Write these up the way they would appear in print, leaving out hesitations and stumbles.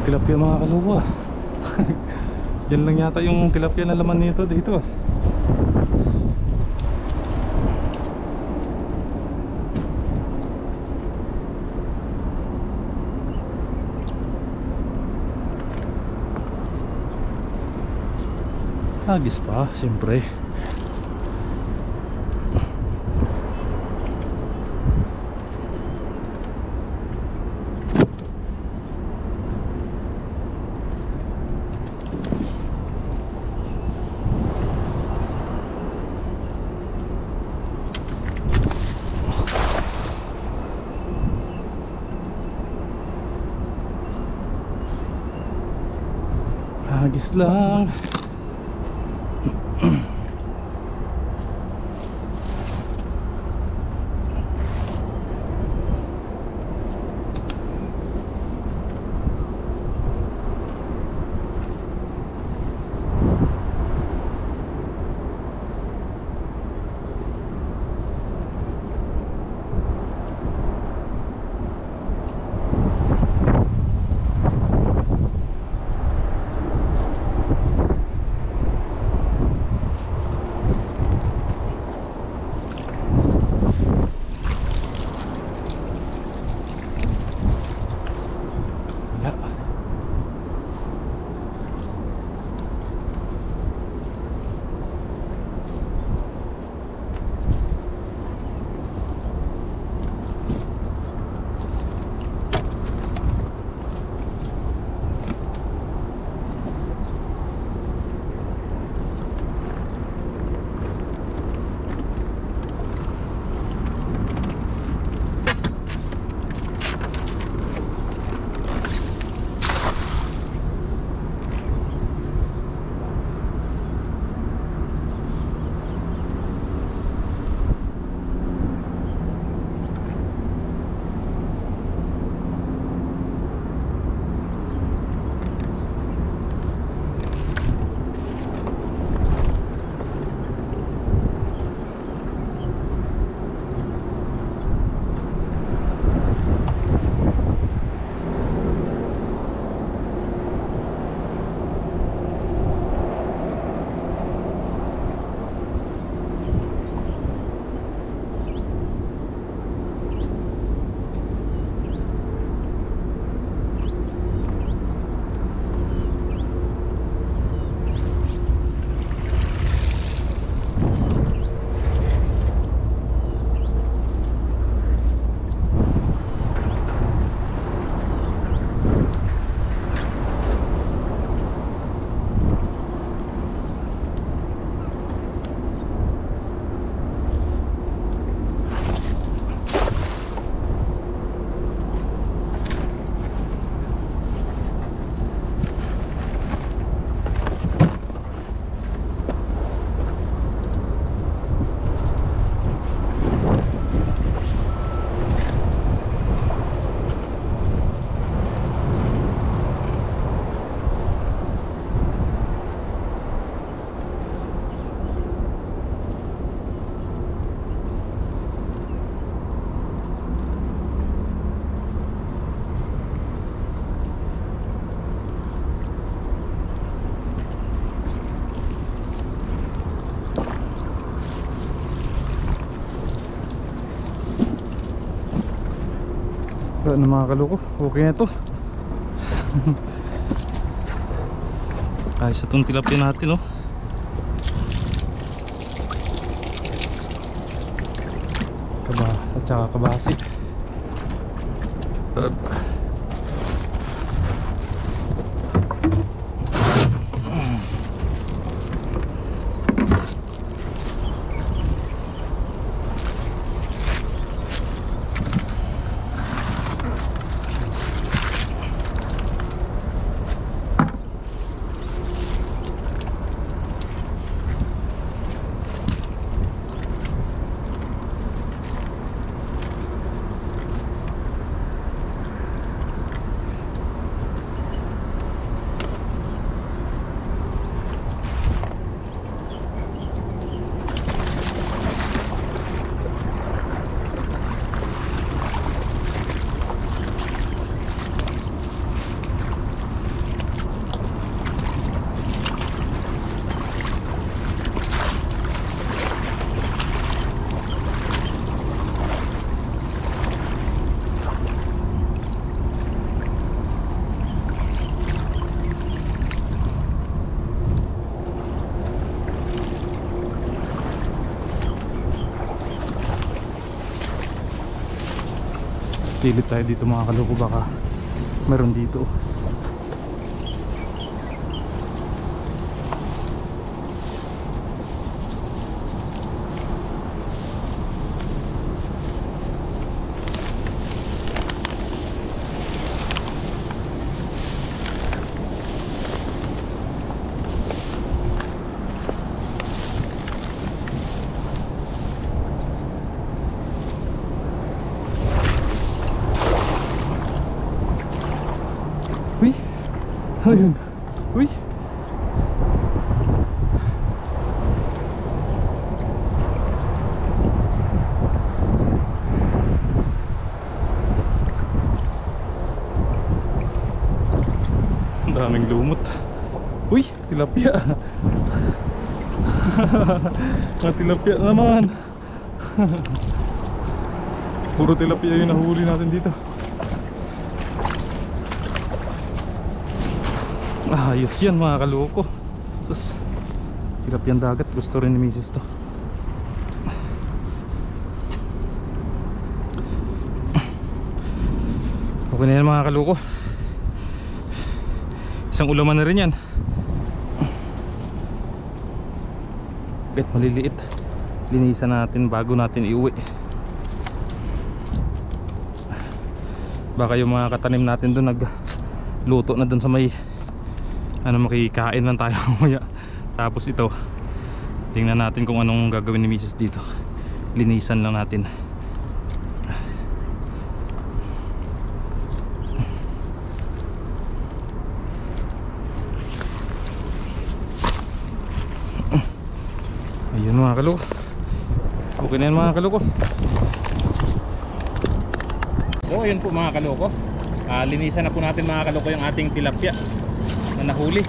ng tilapia mga kaluwa. Yan lang yata yung tilapia na laman nito dito. Hagis pa, siyempre. Hagis lang. Wala na mga kaloko, okay na to. Ayos itong tilapia natin, oh. At saka kabasi. Silip tayo dito mga kaloko, baka meron dito. Uy! Ayun! Uy! Ang daming lumot. Uy! Tilapia! Mga tilapia naman! Puro tilapia yung nahuli natin dito. Ayos yan mga kaloko. Sus, tilapiyang dagat, gusto rin ni Mrs. to. Okay na yan mga kaloko. Isang ulaman na rin yan. Kahit maliliit, linisan natin bago natin iuwi. Baka yung mga katanim natin doon nagluto na doon sa may makikain lang tayo mamaya. Tapos ito, tingnan natin kung anong gagawin ni Mrs. dito. Linisan lang natin. Ayun mga kaloko. Okay na yan mga kaloko. So ayun po mga kaloko, linisan na po natin mga kaloko yung ating tilapia na nahuli.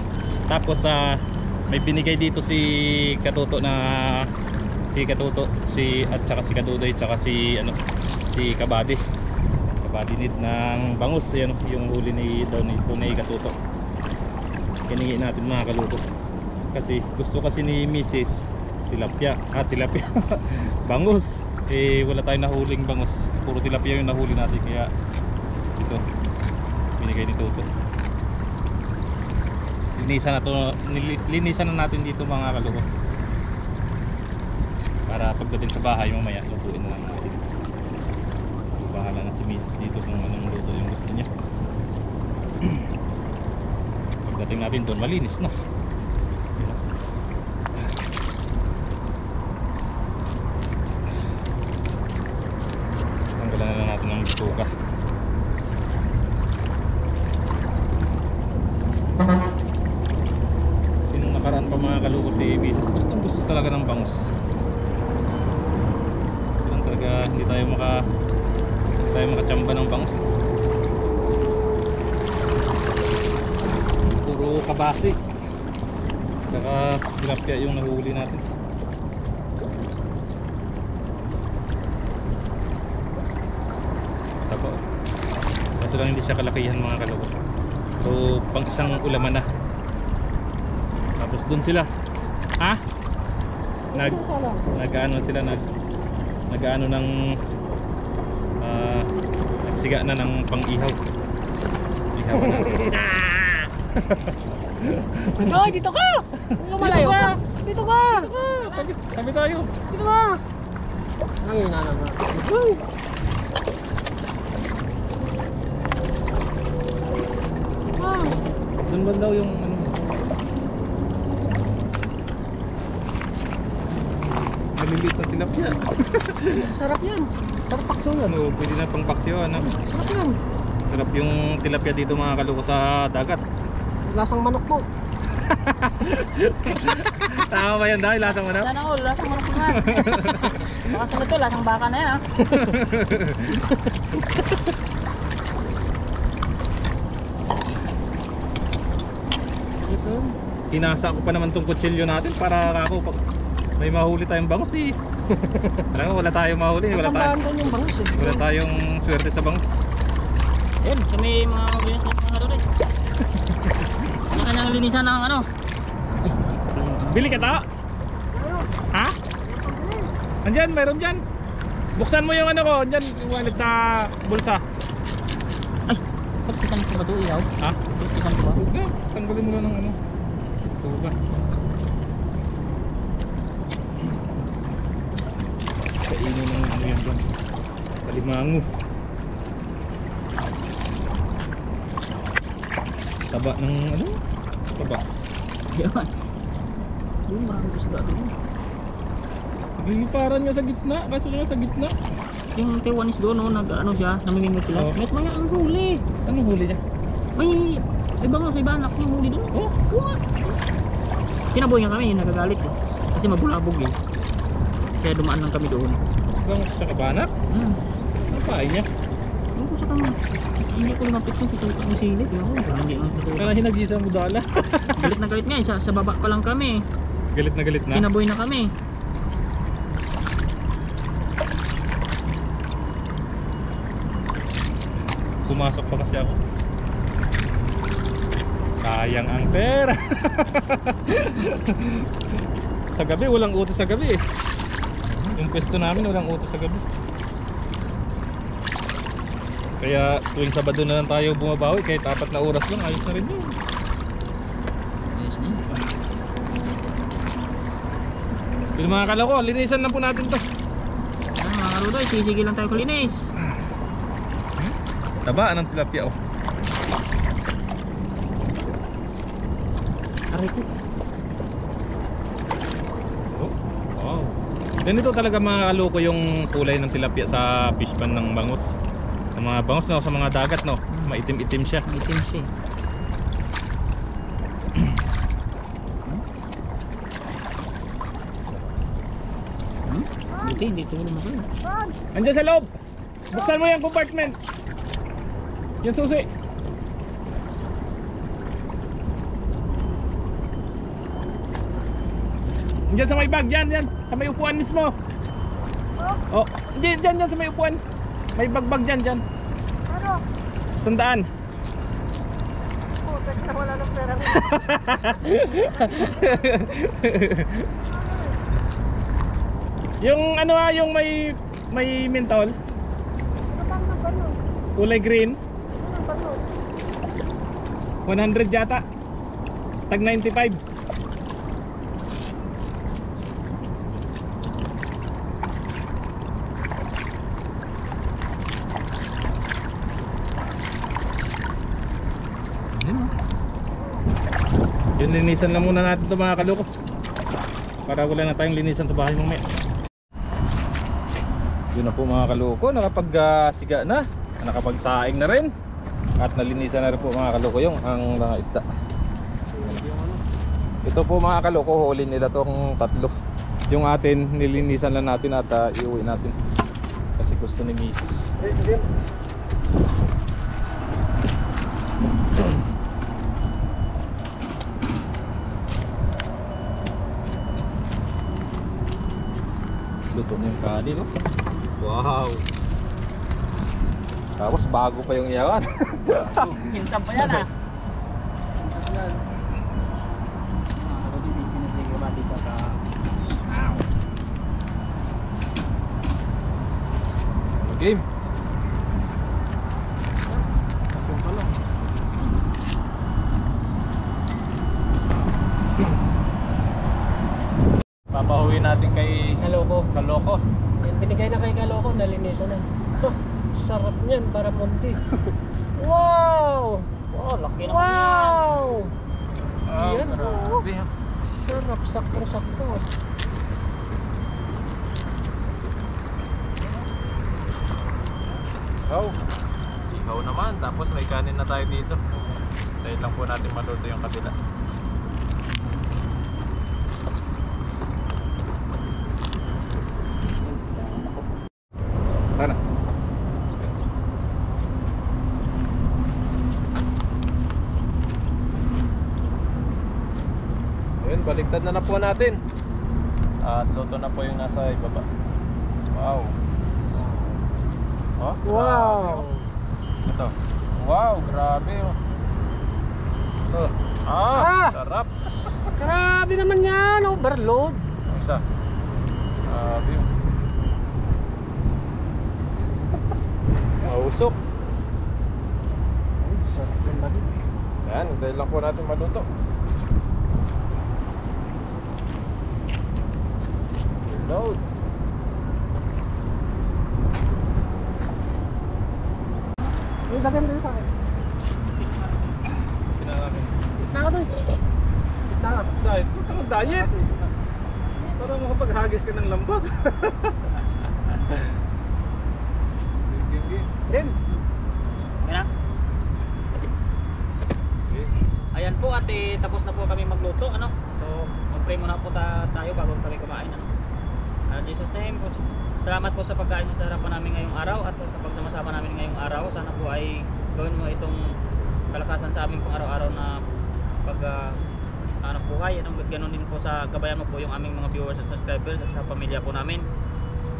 Tapos may binigay dito si Katuto at saka si Kadudoy, at saka si Kabady need ng bangus. Ayan yung huli ni Katuto. Kiningi natin mga kaloko kasi gusto kasi ni Mrs. tilapia bangus. Wala tayong nahuling bangus, puro tilapia yung nahuli natin, kaya ito binigay ni Toto. Linisan na natin dito mga kaloko, para pagdating sa bahay mamaya lutuin na lang natin. Bahala na si Mrs. dito kung anong luto yung gusto niya. Pagdating natin doon malinis na. Tanggalan na lang natin ng bituka. Nakaraan pa mga kaloko si Mrs. Gusto talaga ng bangus. Silang talaga hindi tayo makachamba ng bangus. Puro kabasi saka tilapia yung nahuli natin. Tapos kaso lang hindi siya kalakihan mga kaloko. So pang isang ulaman na. Tapos dun sila nag-ano ng nagsiga na ng pang-ihaw. Ihaw na. Oh, dito ka! Lumalayo ka! Dito ka! Tabi tayo. Dito ka! Nanginanam na. Dun ba daw yung maliliit na tilapia? Sarap yan. Sarap paksyon. Pwede na pang paksyon. Sarap yan. Sarap yung tilapia dito mga kaloko sa dagat. Lasang manok po. Tama ba yan dahil lasang manok? Sana all, lasang manok na. Baka sunod to, lasang baka na yan. Hinasa ko pa naman tong kutsilyo natin para ako pag may mahuli tayong bangus eh. Alam mo, wala tayong mahuli, wala tayong swerte sa bangus. Yan, kami mga bilis na mga doon. Ano ka nang linisan ng ano? Bili ka ta? Ha? Andyan, mayroon dyan. Buksan mo yung ano ko, andyan yung wallet sa bulsa. Tapos isang ko ba ito iyaw? Ha? Tapos isang ko ba? Huwag na, tanggalin mo lang ng ano. Tuga. Kainin ng ano yan doon. Kalimango. Taba ng ano? Taba. Yan. Doon maraming isda doon. Nagliliparan niya sa gitna. Kaso lang sa gitna. Yung Taiwanese doon, no, nag-ano siya, namimingwit sila. Oo. May ang huli. Anong huli niya? May bangos, may banak yung huli doon. Oh, What? Tinaboy niya kami, nagagalit eh. Kasi mabulabog eh. Kaya dumaan lang kami doon. bang sa kabanak? Ano pahay niya? Yung ko sa kami. Hindi ko lumapit kung sa kami silip. Hindi lang ito. Kaya hinagisa mo dala. Galit na galit nga eh. Sa baba pa lang kami. Galit na galit na. Tinaboy na kami. Pumasok pa kasi ako. Sayang ang pera. Sa gabi, walang utos sa gabi eh. Yung pwesto namin, walang utos sa gabi. Kaya tuwing Sabado na lang tayo bumabawi. Kahit 4 na oras lang, ayos na rin yun. Ayos na yun. Yung mga kaloko, linisan lang po natin to. Mga karudoy, sisigil lang tayo kulinis. Taba ng tilapia oh. Aray ko. Oh, wow. Ganito talaga mga kaloko yung kulay ng tilapia sa fish pan ng bangus. Ng mga bangus no, sa mga dagat no, maitim-itim siya. Itim siya. Buti, hindi ito naman kayo. Andiyan sa loob. Buksan mo yung compartment. Yung susi. Andiyan sa may bag, yan. Sa may upuan mismo. Oh, diyan sa may upuan. May bag dyan. Ano? 100. Putek na wala ng pera. Yung ano yung may mentol, Ano bang nabalo? kulay green, Ano nabalo? 100 yata. Tag 95. Yun, linisan lang muna natin ito mga kaloko. Para wala na tayong linisan sa bahay mamaya. Yun na po mga kaloko, nakapag-siga na, nakapag-saing na rin. At nalinisan na rin po mga kaloko yung ang mga isda. Ito po mga kaloko, huli nila tong 3. Yung atin, nilinisan lang natin at iuwi natin. Kasi gusto ni Mrs. Luto na yung kanin, no? Wow! Tapos bago pa yung iyawan. Hintam pa yan ah. Hintam yan. Mga karudoy, busy na sige ba dito ka. Game! Kasong pa lang. Papahuwi natin kay Kaloko. Kaloko. Yan, binigay na kay Kaloko, nalinisan na. Sarap niyan, para punti. Wow! Oh, laki naman yan. Wow! Yan, grabe. Sarap, sakto-sakto. Ihaw. Ihaw naman. Tapos may kanin na tayo dito. Dahil lang po natin maluto yung kabila. Sana. Ayun, baliktad na po natin. At luto na po yung nasa ibaba. Wow. Oh, Wow! ito. Wow, grabe oh. Ito. Sarap. Grabe naman yan, overload. Ang isa. Grabe oh. Mausok. Yan, hintayin lang po natin maluto. Load. Yung lagyan mo dito sa akin. Pinaramin. Gitna ka doon. Gitna ka. Diet? Huwag ka mag-diet. Para makapaghagis ka ng lambot. Din. Kaya? Ayan po at tapos na po kami magluto, ano? So, mag-pray muna po tayo bago kami kumain, ano? Jesus name po. Salamat po sa pagkain sa harapan namin ngayong araw at sa pagsama-sama namin ngayong araw. Sana po ay gawin mo itong kalakasan sa amin pang araw-araw na buhay. Anong ganoon din po sa gabayan mo po yung aming mga viewers at subscribers at sa pamilya po namin.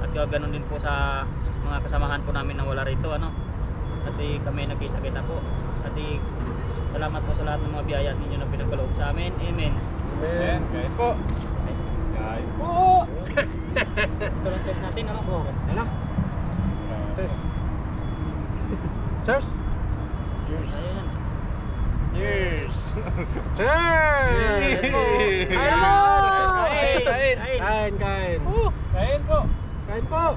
At ganoon din po sa mga kasamahan po namin na wala rito, ano? At kami nagkita-kita po. At salamat po sa lahat ng mga biyaya ninyo na pinagkaloob sa amin. Amen. Amen. Kain po. Kain po. Ito lang cheers natin, ano? Oo. Ano? Cheers. Cheers. Cheers. Ayan. Cheers. Cheers! Kain mo! Kain. Kain. Kain, kain. Kain po. Kain po!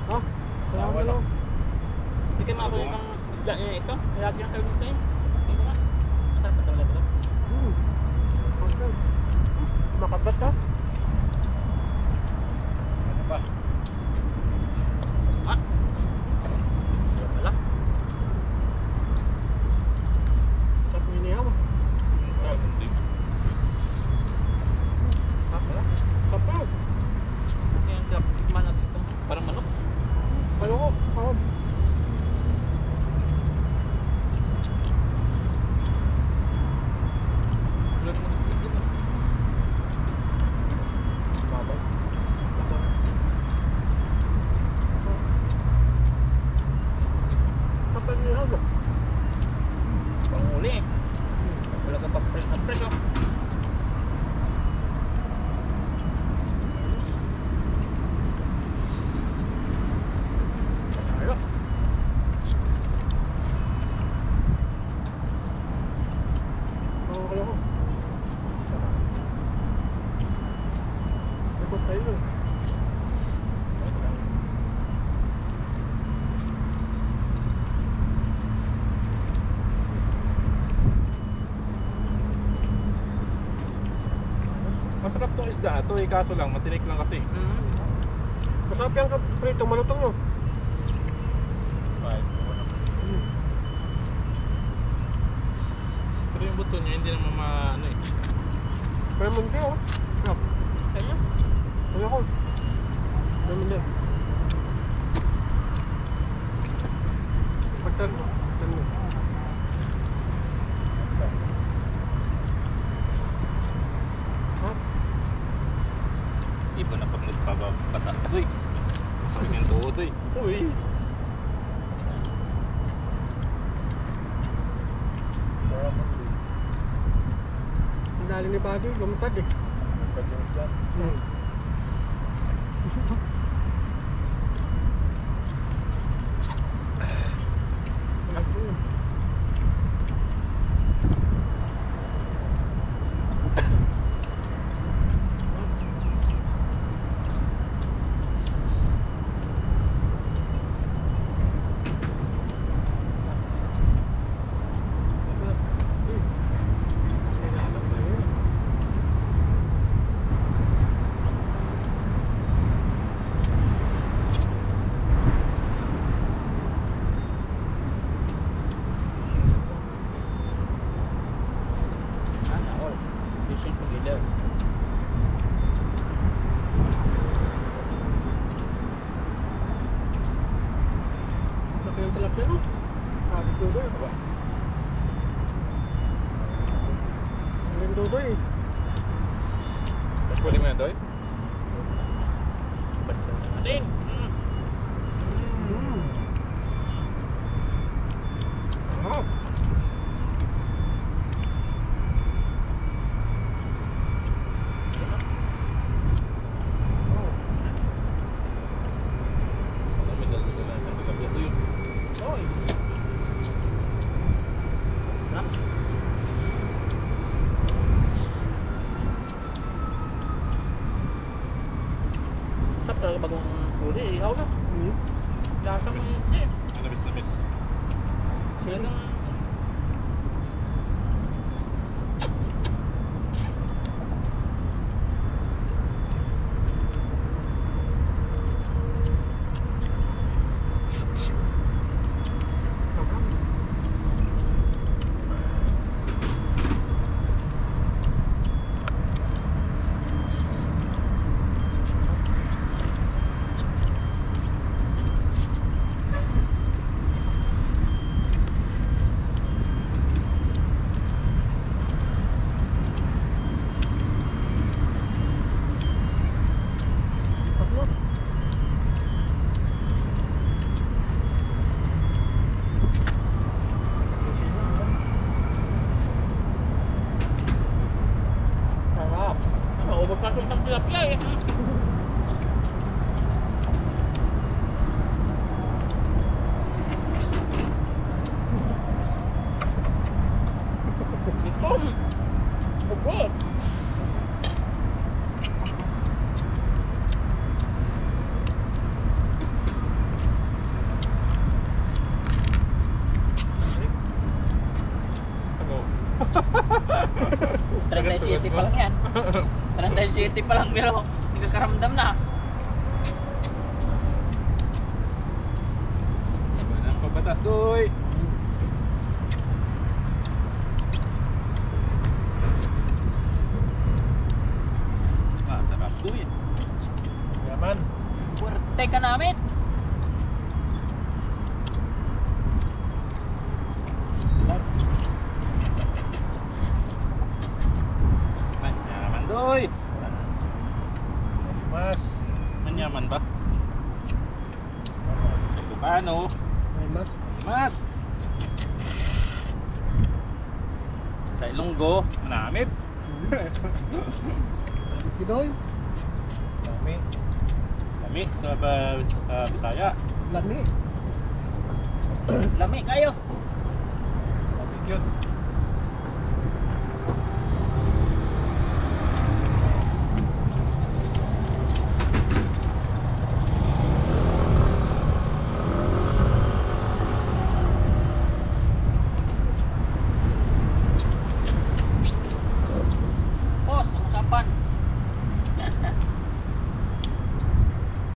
Oh, salamat Wala. mo. Hindi kayo makakulit ng ito. Lagi ang kayo dito eh. Dito nga. Masarap pa talaga ito. Okay. Makabat ka? Ano ba? Ha? Wala. Sarap minihaw. Sarap po. Yan, manok ito. Parang manok. Ayoko, sarap. Kapag minihaw mo. Panguli eh. Wala kang pag-fresh na fresh oh. Ayun. Ayoko. Tapos tayo nun. Masarap tong isda na to eh, kaso lang matinik lang kasi. Masarap yan ka prito, malutong nyo. Pero yung buto niya hindi naman ano eh. Pero mundi oh. Sarap. Kaya? Ayoko. Pero mundi. Pagtan mo. Pagtan mo. Ha? Iba na pag nagpapata to eh. Sakit yung tuhod eh. Uy. Ang dali ni Buddy, lumipad eh. Sana all. Fishing together. Laki yung tilapia no? Sabi Dudoy. Ang Dudoy eh. Pwede mo yan, Doy? Natin. Ah. Sarap talaga bagong huli. Ihaw na. Lasang hindi. Namis. Talagang sarap. Ano, overpass ng tilapia eh. Ito. Ubod. Ano? 37 pa lang yan. 37 pa lang pero nagkakaramdam na. Ang pabata, doy. Masarap doy. Yaman. Puwerte ka namin. Manyaman doy. Mas. Manyaman ba? Ito paano? Ay, mas. Mas. Sa Ilonggo, manamit. Gidoy. Lami. Lami sa Bisaya. Lami. Lami kayo. Lami yun. Boss, ang usapan.